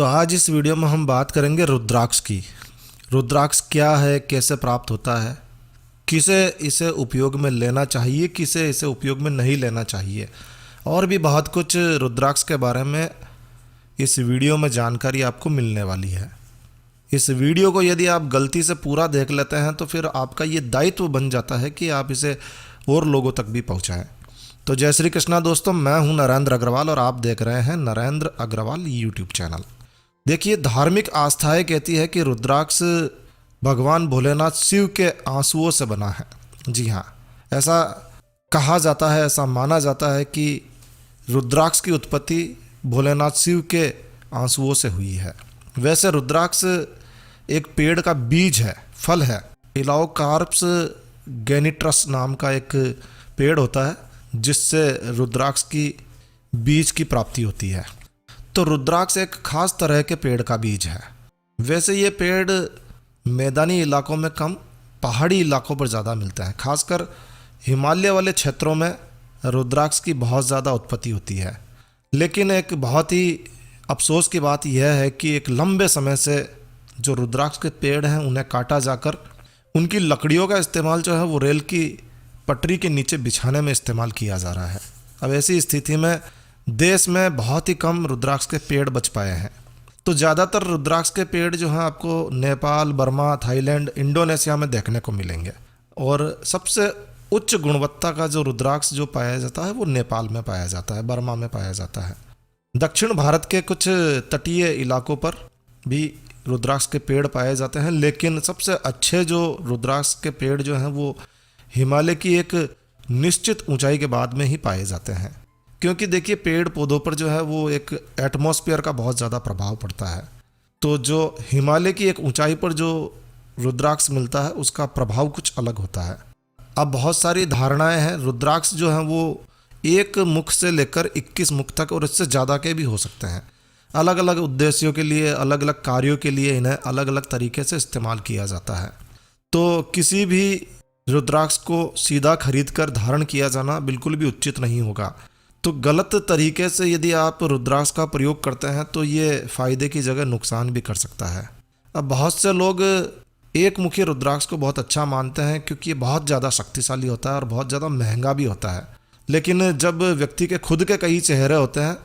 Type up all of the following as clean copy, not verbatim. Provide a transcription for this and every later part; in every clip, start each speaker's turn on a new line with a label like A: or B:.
A: तो आज इस वीडियो में हम बात करेंगे रुद्राक्ष की। रुद्राक्ष क्या है, कैसे प्राप्त होता है, किसे इसे उपयोग में लेना चाहिए, किसे इसे उपयोग में नहीं लेना चाहिए, और भी बहुत कुछ रुद्राक्ष के बारे में इस वीडियो में जानकारी आपको मिलने वाली है। इस वीडियो को यदि आप गलती से पूरा देख लेते हैं तो फिर आपका ये दायित्व बन जाता है कि आप इसे और लोगों तक भी पहुंचाएं। तो जय श्री कृष्णा दोस्तों, मैं हूं नरेंद्र अग्रवाल और आप देख रहे हैं नरेंद्र अग्रवाल यूट्यूब चैनल। देखिए, धार्मिक आस्थाएं कहती है कि रुद्राक्ष भगवान भोलेनाथ शिव के आंसुओं से बना है। जी हाँ, ऐसा कहा जाता है, ऐसा माना जाता है कि रुद्राक्ष की उत्पत्ति भोलेनाथ शिव के आंसुओं से हुई है। वैसे रुद्राक्ष एक पेड़ का बीज है, फल है। इलाओकार्प्स गैनिट्रस नाम का एक पेड़ होता है जिससे रुद्राक्ष की बीज की प्राप्ति होती है। तो रुद्राक्ष एक खास तरह के पेड़ का बीज है। वैसे ये पेड़ मैदानी इलाकों में कम, पहाड़ी इलाकों पर ज़्यादा मिलता है। खासकर हिमालय वाले क्षेत्रों में रुद्राक्ष की बहुत ज़्यादा उत्पत्ति होती है। लेकिन एक बहुत ही अफसोस की बात यह है कि एक लंबे समय से जो रुद्राक्ष के पेड़ हैं उन्हें काटा जाकर उनकी लकड़ियों का इस्तेमाल जो है वो रेल की पटरी के नीचे बिछाने में इस्तेमाल किया जा रहा है। अब ऐसी स्थिति में देश में बहुत ही कम रुद्राक्ष के पेड़ बच पाए हैं। तो ज़्यादातर रुद्राक्ष के पेड़ जो हैं आपको नेपाल, बर्मा, थाईलैंड, इंडोनेशिया में देखने को मिलेंगे। और सबसे उच्च गुणवत्ता का जो रुद्राक्ष जो पाया जाता है वो नेपाल में पाया जाता है, बर्मा में पाया जाता है। दक्षिण भारत के कुछ तटीय इलाकों पर भी रुद्राक्ष के पेड़ पाए जाते हैं, लेकिन सबसे अच्छे जो रुद्राक्ष के पेड़ जो हैं वो हिमालय की एक निश्चित ऊंचाई के बाद में ही पाए जाते हैं। क्योंकि देखिए, पेड़ पौधों पर जो है वो एक एटमॉस्फेयर का बहुत ज़्यादा प्रभाव पड़ता है। तो जो हिमालय की एक ऊंचाई पर जो रुद्राक्ष मिलता है उसका प्रभाव कुछ अलग होता है। अब बहुत सारी धारणाएं हैं। रुद्राक्ष जो हैं वो एक मुख से लेकर 21 मुख तक और इससे ज़्यादा के भी हो सकते हैं। अलग अलग उद्देश्यों के लिए, अलग अलग कार्यों के लिए इन्हें अलग अलग तरीके से इस्तेमाल किया जाता है। तो किसी भी रुद्राक्ष को सीधा खरीद कर धारण किया जाना बिल्कुल भी उचित नहीं होगा। तो गलत तरीके से यदि आप रुद्राक्ष का प्रयोग करते हैं तो ये फ़ायदे की जगह नुकसान भी कर सकता है। अब बहुत से लोग एक मुखी रुद्राक्ष को बहुत अच्छा मानते हैं क्योंकि ये बहुत ज़्यादा शक्तिशाली होता है और बहुत ज़्यादा महंगा भी होता है। लेकिन जब व्यक्ति के खुद के कई चेहरे होते हैं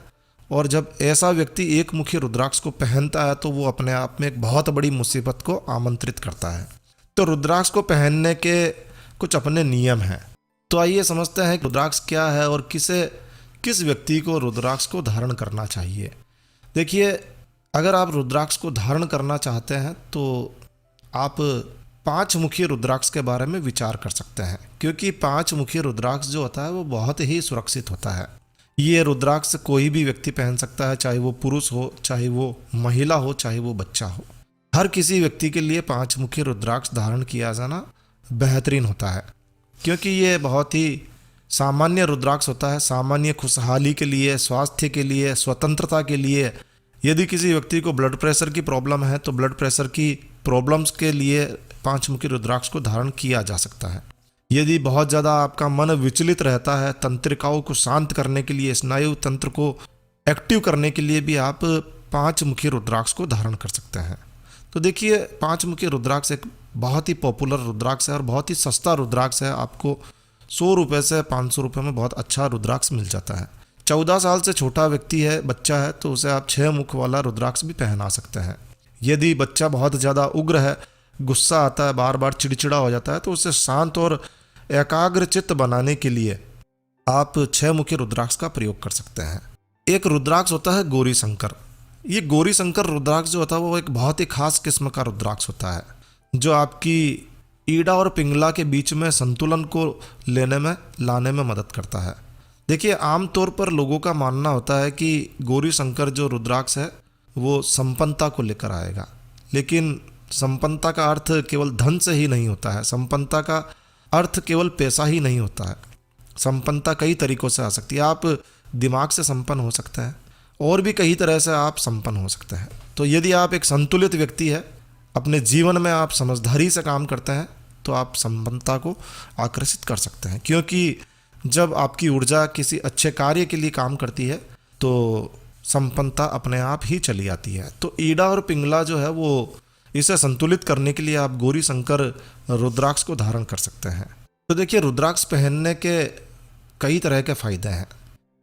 A: और जब ऐसा व्यक्ति एक मुखी रुद्राक्ष को पहनता है तो वो अपने आप में एक बहुत बड़ी मुसीबत को आमंत्रित करता है। तो रुद्राक्ष को पहनने के कुछ अपने नियम हैं। तो आइए समझते हैं कि रुद्राक्ष क्या है और किस व्यक्ति को रुद्राक्ष को धारण करना चाहिए। देखिए, अगर आप रुद्राक्ष को धारण करना चाहते हैं तो आप 5 मुखी रुद्राक्ष के बारे में विचार कर सकते हैं, क्योंकि 5 मुखी रुद्राक्ष जो होता है वो बहुत ही सुरक्षित होता है। ये रुद्राक्ष कोई भी व्यक्ति पहन सकता है, चाहे वो पुरुष हो, चाहे वो महिला हो, चाहे वो बच्चा हो। हर किसी व्यक्ति के लिए 5 मुखी रुद्राक्ष धारण किया जाना बेहतरीन होता है, क्योंकि ये बहुत ही सामान्य रुद्राक्ष होता है। सामान्य खुशहाली के लिए, स्वास्थ्य के लिए, स्वतंत्रता के लिए। यदि किसी व्यक्ति को ब्लड प्रेशर की प्रॉब्लम है तो ब्लड प्रेशर की प्रॉब्लम्स के लिए 5 मुखी रुद्राक्ष को धारण किया जा सकता है। यदि बहुत ज़्यादा आपका मन विचलित रहता है, तंत्रिकाओं को शांत करने के लिए, स्नायु तंत्र को एक्टिव करने के लिए भी आप 5 मुखी रुद्राक्ष को धारण कर सकते हैं। तो देखिए, 5 मुखी रुद्राक्ष एक बहुत ही पॉपुलर रुद्राक्ष है और बहुत ही सस्ता रुद्राक्ष है। आपको 100 रुपये से 500 रुपये में बहुत अच्छा रुद्राक्ष मिल जाता है। 14 साल से छोटा व्यक्ति है, बच्चा है, तो उसे आप 6 मुख वाला रुद्राक्ष भी पहना सकते हैं। यदि बच्चा बहुत ज़्यादा उग्र है, गुस्सा आता है, बार बार चिड़चिड़ा हो जाता है, तो उसे शांत और एकाग्र चित्त बनाने के लिए आप 6 मुखी रुद्राक्ष का प्रयोग कर सकते हैं। एक रुद्राक्ष होता है गौरी शंकर। ये गौरी शंकर रुद्राक्ष जो होता है वो एक बहुत ही खास किस्म का रुद्राक्ष होता है, जो आपकी ईड़ा और पिंगला के बीच में संतुलन को लाने में मदद करता है। देखिए, आमतौर पर लोगों का मानना होता है कि गौरी शंकर जो रुद्राक्ष है वो संपन्नता को लेकर आएगा, लेकिन संपन्नता का अर्थ केवल धन से ही नहीं होता है। संपन्नता का अर्थ केवल पैसा ही नहीं होता है। संपन्नता कई तरीकों से आ सकती है। आप दिमाग से संपन्न हो सकते हैं और भी कई तरह से आप संपन्न हो सकते हैं। तो यदि आप एक संतुलित व्यक्ति है, अपने जीवन में आप समझदारी से काम करते हैं, तो आप संपन्नता को आकर्षित कर सकते हैं। क्योंकि जब आपकी ऊर्जा किसी अच्छे कार्य के लिए काम करती है तो संपन्नता अपने आप ही चली आती है। तो ईड़ा और पिंगला जो है वो इसे संतुलित करने के लिए आप गौरी शंकर रुद्राक्ष को धारण कर सकते हैं। तो देखिए, रुद्राक्ष पहनने के कई तरह के फायदे हैं।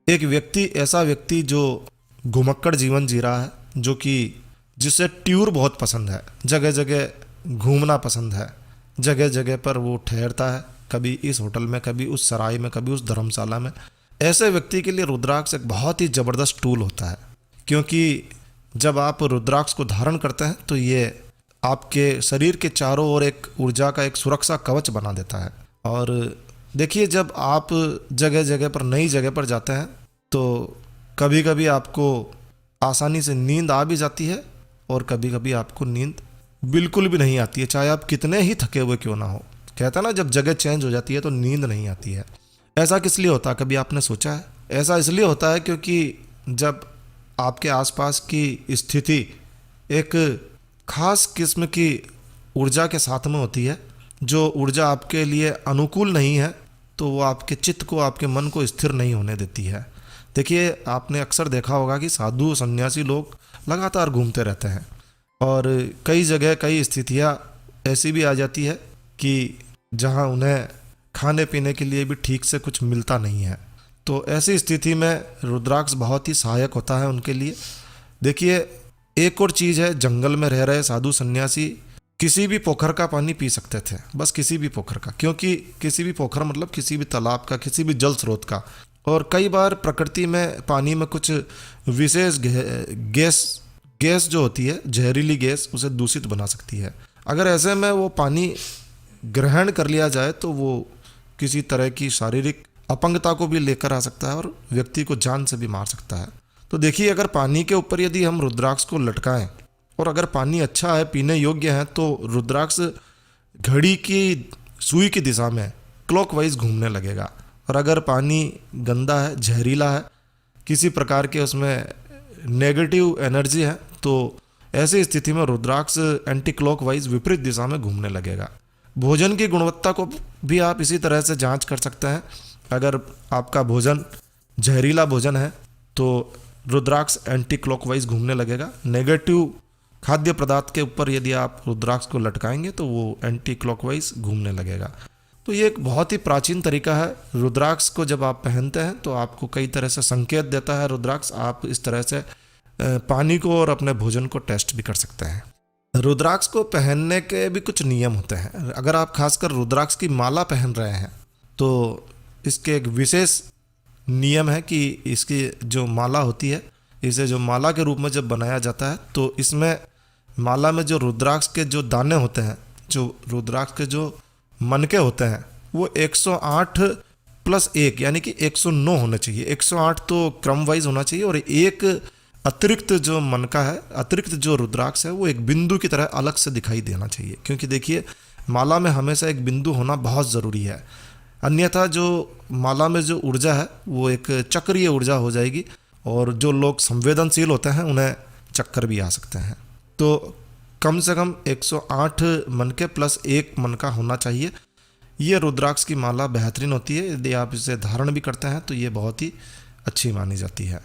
A: एक व्यक्ति, ऐसा व्यक्ति जो घुमक्कड़ जीवन जी रहा है, जो कि जिसे टूर बहुत पसंद है, जगह जगह घूमना पसंद है, जगह जगह पर वो ठहरता है, कभी इस होटल में, कभी उस सराय में, कभी उस धर्मशाला में, ऐसे व्यक्ति के लिए रुद्राक्ष एक बहुत ही ज़बरदस्त टूल होता है। क्योंकि जब आप रुद्राक्ष को धारण करते हैं तो ये आपके शरीर के चारों ओर एक ऊर्जा का एक सुरक्षा कवच बना देता है। और देखिए, जब आप जगह जगह पर, नई जगह पर जाते हैं तो कभी कभी आपको आसानी से नींद आ भी जाती है और कभी कभी आपको नींद बिल्कुल भी नहीं आती है, चाहे आप कितने ही थके हुए क्यों ना हो। कहता है ना, जब जगह चेंज हो जाती है तो नींद नहीं आती है। ऐसा किस लिए होता है, कभी आपने सोचा है? ऐसा इसलिए होता है क्योंकि जब आपके आसपास की स्थिति एक खास किस्म की ऊर्जा के साथ में होती है, जो ऊर्जा आपके लिए अनुकूल नहीं है, तो वो आपके चित्त को, आपके मन को स्थिर नहीं होने देती है। देखिए, आपने अक्सर देखा होगा कि साधु सन्यासी लोग लगातार घूमते रहते हैं और कई जगह कई स्थितियाँ ऐसी भी आ जाती है कि जहाँ उन्हें खाने पीने के लिए भी ठीक से कुछ मिलता नहीं है। तो ऐसी स्थिति में रुद्राक्ष बहुत ही सहायक होता है उनके लिए। देखिए, एक और चीज़ है, जंगल में रह रहे साधु सन्यासी किसी भी पोखर का पानी पी सकते थे, बस किसी भी पोखर का, क्योंकि किसी भी पोखर मतलब किसी भी तालाब का, किसी भी जल स्रोत का। और कई बार प्रकृति में पानी में कुछ विशेष गैस जो होती है, जहरीली गैस, उसे दूषित बना सकती है। अगर ऐसे में वो पानी ग्रहण कर लिया जाए तो वो किसी तरह की शारीरिक अपंगता को भी लेकर आ सकता है और व्यक्ति को जान से भी मार सकता है। तो देखिए, अगर पानी के ऊपर यदि हम रुद्राक्ष को लटकाएं और अगर पानी अच्छा है, पीने योग्य है, तो रुद्राक्ष घड़ी की सुई की दिशा में क्लॉकवाइज घूमने लगेगा। और अगर पानी गंदा है, जहरीला है, किसी प्रकार के उसमें नेगेटिव एनर्जी है, तो ऐसी स्थिति में रुद्राक्ष एंटी क्लॉकवाइज विपरीत दिशा में घूमने लगेगा। भोजन की गुणवत्ता को भी आप इसी तरह से जांच कर सकते हैं। अगर आपका भोजन जहरीला भोजन है तो रुद्राक्ष एंटी क्लॉकवाइज घूमने लगेगा। नेगेटिव खाद्य पदार्थ के ऊपर यदि आप रुद्राक्ष को लटकाएंगे तो वो एंटी क्लॉकवाइज घूमने लगेगा। तो ये एक बहुत ही प्राचीन तरीका है। रुद्राक्ष को जब आप पहनते हैं तो आपको कई तरह से संकेत देता है रुद्राक्ष। आप इस तरह से पानी को और अपने भोजन को टेस्ट भी कर सकते हैं। रुद्राक्ष को पहनने के भी कुछ नियम होते हैं। अगर आप खासकर रुद्राक्ष की माला पहन रहे हैं तो इसके एक विशेष नियम है कि इसकी जो माला होती है, इसे जो माला के रूप में जब बनाया जाता है तो इसमें माला में जो रुद्राक्ष के जो दाने होते हैं, जो रुद्राक्ष के जो मनके होते हैं, वो 108 प्लस 1 यानी कि 109 होने चाहिए। 108 तो क्रम वाइज होना चाहिए और एक अतिरिक्त जो मनका है, अतिरिक्त जो रुद्राक्ष है, वो एक बिंदु की तरह अलग से दिखाई देना चाहिए। क्योंकि देखिए, माला में हमेशा एक बिंदु होना बहुत ज़रूरी है, अन्यथा जो माला में जो ऊर्जा है वो एक चक्रीय ऊर्जा हो जाएगी और जो लोग संवेदनशील होते हैं उन्हें चक्कर भी आ सकते हैं। तो कम से कम 108 मनके प्लस 1 मनका होना चाहिए। ये रुद्राक्ष की माला बेहतरीन होती है। यदि आप इसे धारण भी करते हैं तो ये बहुत ही अच्छी मानी जाती है।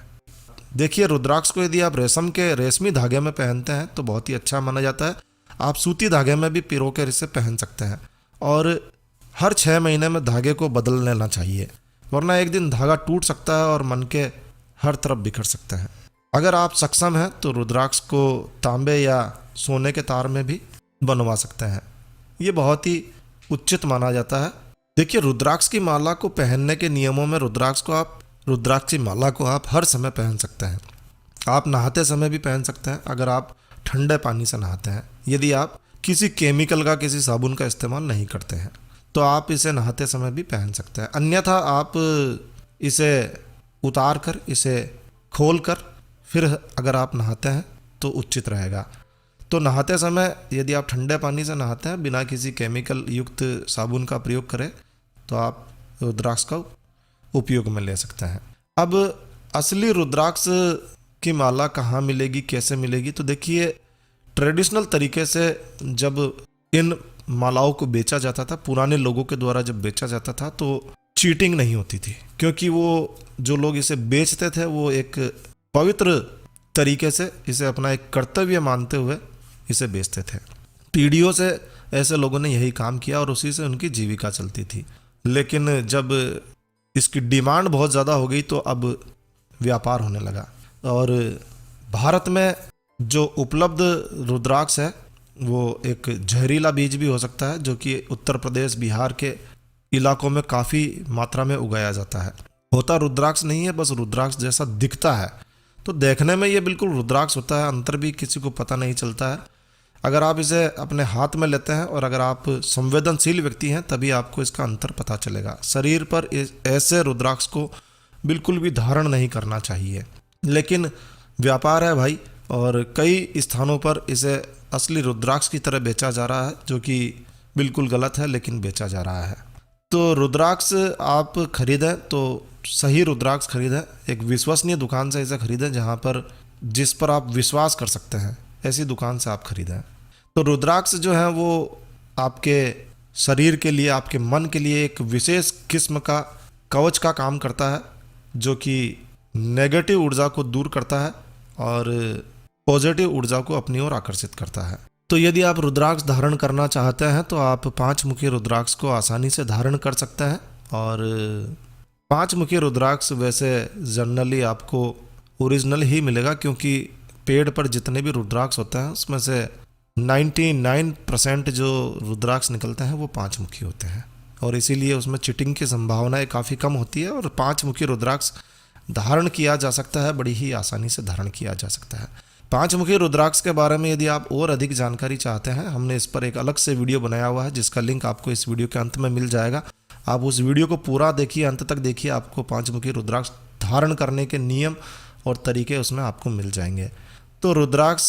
A: देखिए, रुद्राक्ष को यदि आप रेशमी धागे में पहनते हैं तो बहुत ही अच्छा माना जाता है। आप सूती धागे में भी पिरो कर इसे पहन सकते हैं और हर 6 महीने में धागे को बदल लेना चाहिए, वरना एक दिन धागा टूट सकता है और मन के हर तरफ बिखर सकते हैं। अगर आप सक्षम हैं तो रुद्राक्ष को तांबे या सोने के तार में भी बनवा सकते हैं। ये बहुत ही उचित माना जाता है। देखिए, रुद्राक्ष की माला को पहनने के नियमों में रुद्राक्ष की माला को आप हर समय पहन सकते हैं। आप नहाते समय भी पहन सकते हैं अगर आप ठंडे पानी से नहाते हैं। यदि आप किसी केमिकल का, किसी साबुन का इस्तेमाल नहीं करते हैं तो आप इसे नहाते समय भी पहन सकते हैं। अन्यथा आप इसे उतार कर, इसे खोल कर फिर अगर आप नहाते हैं तो उचित रहेगा। तो नहाते समय यदि आप ठंडे पानी से नहाते हैं बिना किसी केमिकल युक्त साबुन का प्रयोग करें तो आप रुद्राक्ष का उपयोग में ले सकते हैं। अब असली रुद्राक्ष की माला कहाँ मिलेगी, कैसे मिलेगी? तो देखिए, ट्रेडिशनल तरीके से जब इन मालाओं को बेचा जाता था, पुराने लोगों के द्वारा जब बेचा जाता था, तो चीटिंग नहीं होती थी, क्योंकि वो जो लोग इसे बेचते थे वो एक पवित्र तरीके से इसे अपना एक कर्तव्य मानते हुए इसे बेचते थे। पीढ़ियों से ऐसे लोगों ने यही काम किया और उसी से उनकी जीविका चलती थी। लेकिन जब इसकी डिमांड बहुत ज़्यादा हो गई तो अब व्यापार होने लगा। और भारत में जो उपलब्ध रुद्राक्ष है वो एक जहरीला बीज भी हो सकता है, जो कि उत्तर प्रदेश बिहार के इलाकों में काफ़ी मात्रा में उगाया जाता है। होता रुद्राक्ष नहीं है, बस रुद्राक्ष जैसा दिखता है। तो देखने में ये बिल्कुल रुद्राक्ष होता है, अंतर भी किसी को पता नहीं चलता है। अगर आप इसे अपने हाथ में लेते हैं और अगर आप संवेदनशील व्यक्ति हैं तभी आपको इसका अंतर पता चलेगा। शरीर पर ऐसे रुद्राक्ष को बिल्कुल भी धारण नहीं करना चाहिए। लेकिन व्यापार है भाई, और कई स्थानों पर इसे असली रुद्राक्ष की तरह बेचा जा रहा है, जो कि बिल्कुल गलत है, लेकिन बेचा जा रहा है। तो रुद्राक्ष आप खरीदें तो सही रुद्राक्ष खरीदें, एक विश्वसनीय दुकान से इसे खरीदें जहाँ पर जिस पर आप विश्वास कर सकते हैं, ऐसी दुकान से आप खरीदें। तो रुद्राक्ष जो है वो आपके शरीर के लिए, आपके मन के लिए एक विशेष किस्म का कवच का काम करता है, जो कि नेगेटिव ऊर्जा को दूर करता है और पॉजिटिव ऊर्जा को अपनी ओर आकर्षित करता है। तो यदि आप रुद्राक्ष धारण करना चाहते हैं तो आप 5 मुखी रुद्राक्ष को आसानी से धारण कर सकते हैं। और 5 मुखी रुद्राक्ष वैसे जनरली आपको ओरिजिनल ही मिलेगा, क्योंकि पेड़ पर जितने भी रुद्राक्ष होते हैं उसमें से 99% जो रुद्राक्ष निकलते हैं वो 5 मुखी होते हैं, और इसीलिए उसमें चिटिंग की संभावनाएं काफ़ी कम होती है। और 5 मुखी रुद्राक्ष धारण किया जा सकता है, बड़ी ही आसानी से धारण किया जा सकता है। 5 मुखी रुद्राक्ष के बारे में यदि आप और अधिक जानकारी चाहते हैं, हमने इस पर एक अलग से वीडियो बनाया हुआ है जिसका लिंक आपको इस वीडियो के अंत में मिल जाएगा। आप उस वीडियो को पूरा देखिए, अंत तक देखिए, आपको 5 मुखी रुद्राक्ष धारण करने के नियम और तरीके उसमें आपको मिल जाएंगे। तो रुद्राक्ष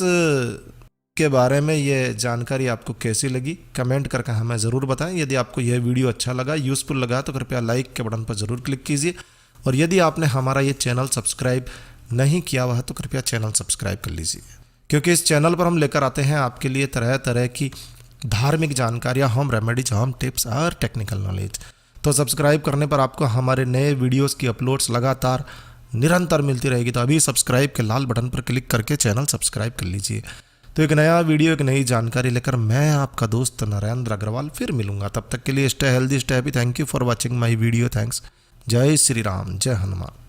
A: के बारे में ये जानकारी आपको कैसी लगी कमेंट करके हमें ज़रूर बताएं। यदि आपको यह वीडियो अच्छा लगा, यूज़फुल लगा, तो कृपया लाइक के बटन पर ज़रूर क्लिक कीजिए। और यदि आपने हमारा ये चैनल सब्सक्राइब नहीं किया हुआ है तो कृपया चैनल सब्सक्राइब कर लीजिए, क्योंकि इस चैनल पर हम लेकर आते हैं आपके लिए तरह तरह की धार्मिक जानकारियाँ, होम रेमेडीज, होम टिप्स और टेक्निकल नॉलेज। तो सब्सक्राइब करने पर आपको हमारे नए वीडियोस की अपलोड्स लगातार निरंतर मिलती रहेगी। तो अभी सब्सक्राइब के लाल बटन पर क्लिक करके चैनल सब्सक्राइब कर लीजिए। तो एक नया वीडियो, एक नई जानकारी लेकर मैं आपका दोस्त नरेंद्र अग्रवाल फिर मिलूंगा। तब तक के लिए stay healthy, stay happy. Thank you for watching my video. Thanks. जय श्री राम, जय हनुमान।